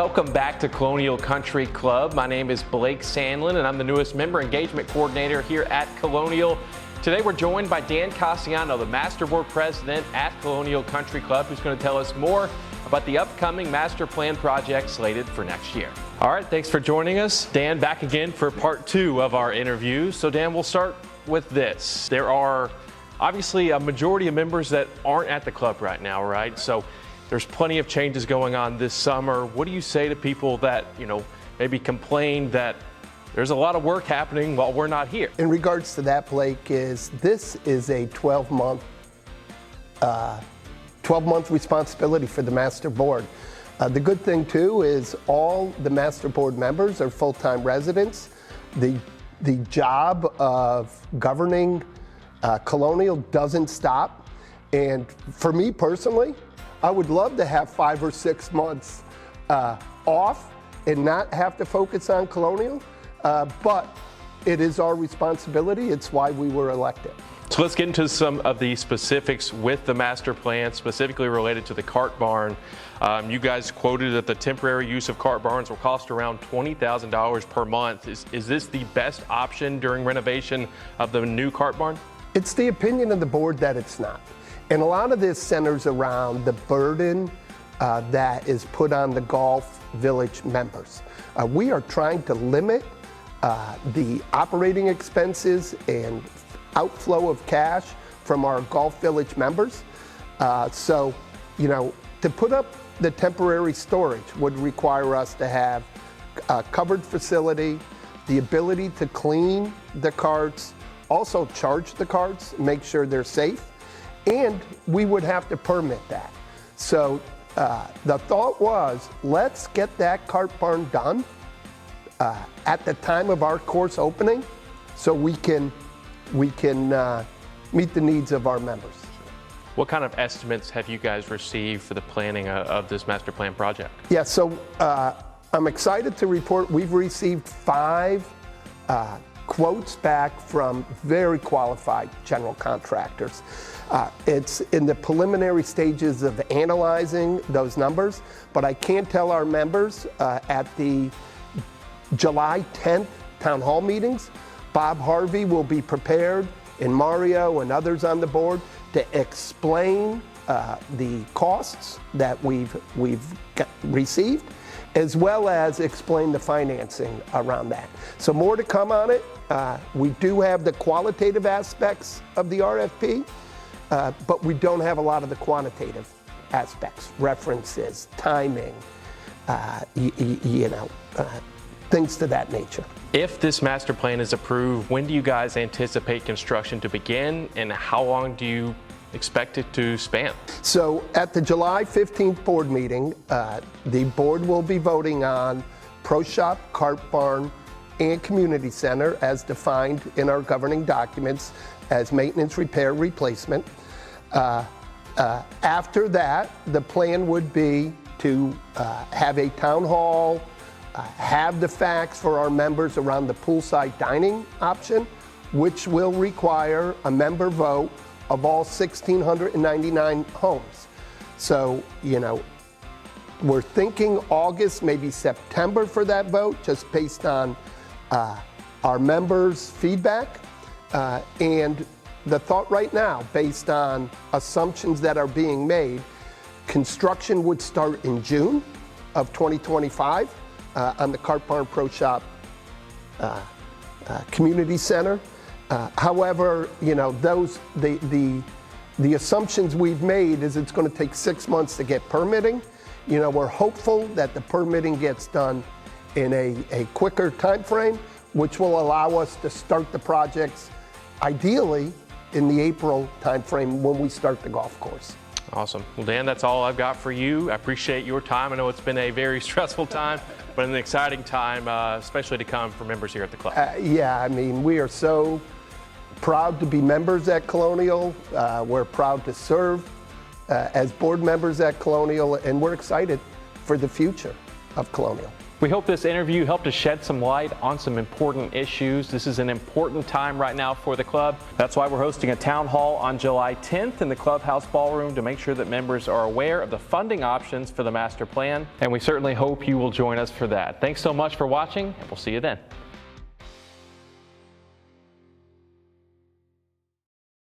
Welcome back to Colonial Country Club. My name is Blake Sandlin, and I'm the newest member engagement coordinator here at Colonial. Today we're joined by Dan Casciano, the Master Board President at Colonial Country Club, who's going to tell us more about the upcoming master plan project slated for next year. All right, thanks for joining us. Dan, back again for part 2 of our interview. So Dan, we'll start with this. There are obviously a majority of members that aren't at the club right now, right? So there's plenty of changes going on this summer. What do you say to people that, maybe complain that there's a lot of work happening while we're not here? In regards to that, Blake, this is a 12-month responsibility for the Master Board. The good thing, too, is all the Master Board members are full-time residents. The job of governing Colonial doesn't stop. And for me personally, I would love to have 5 or 6 months off and not have to focus on Colonial, but it is our responsibility. It's why we were elected. So let's get into some of the specifics with the master plan, specifically related to the cart barn. You guys quoted that the temporary use of cart barns will cost around $20,000 per month. Is this the best option during renovation of the new cart barn? It's the opinion of the board that it's not. And a lot of this centers around the burden that is put on the Golf Village members. We are trying to limit the operating expenses and outflow of cash from our Golf Village members. So, to put up the temporary storage would require us to have a covered facility, the ability to clean the carts, also charge the carts, make sure they're safe, and we would have to permit that. So the thought was, let's get that cart barn done at the time of our course opening so we can meet the needs of our members. What kind of estimates have you guys received for the planning of this master plan project? Yeah, so I'm excited to report we've received 5 quotes back from very qualified general contractors. It's in the preliminary stages of analyzing those numbers, but I can tell our members at the July 10th town hall meetings, Bob Harvey will be prepared, and Mario and others on the board, to explain the costs that we've received, as well as explain the financing around that. So more to come on it. We do have the qualitative aspects of the RFP, but we don't have a lot of the quantitative aspects, references, timing, things to that nature. If this master plan is approved, when do you guys anticipate construction to begin, and how long do you expect it to span? So at the July 15th board meeting, the board will be voting on Pro Shop, Cart Barn, and Community Center as defined in our governing documents as maintenance, repair, replacement. After that, the plan would be to have a town hall, have the facts for our members around the poolside dining option, which will require a member vote of all 1,699 homes. So, we're thinking August, maybe September for that vote, just based on our members' feedback. And the thought right now, based on assumptions that are being made, construction would start in June of 2025 on the Cart Barn Pro Shop Community Center. However, the assumptions we've made is it's going to take 6 months to get permitting. We're hopeful that the permitting gets done in a quicker time frame, which will allow us to start the projects ideally in the April time frame when we start the golf course. Awesome. Well, Dan, that's all I've got for you. I appreciate your time. I know it's been a very stressful time, but an exciting time, especially to come for members here at the club. We are so proud to be members at Colonial. We're proud to serve as board members at Colonial, and we're excited for the future of Colonial. We hope this interview helped to shed some light on some important issues. This is an important time right now for the club. That's why we're hosting a town hall on July 10th in the clubhouse ballroom to make sure that members are aware of the funding options for the master plan. And we certainly hope you will join us for that. Thanks so much for watching, and we'll see you then.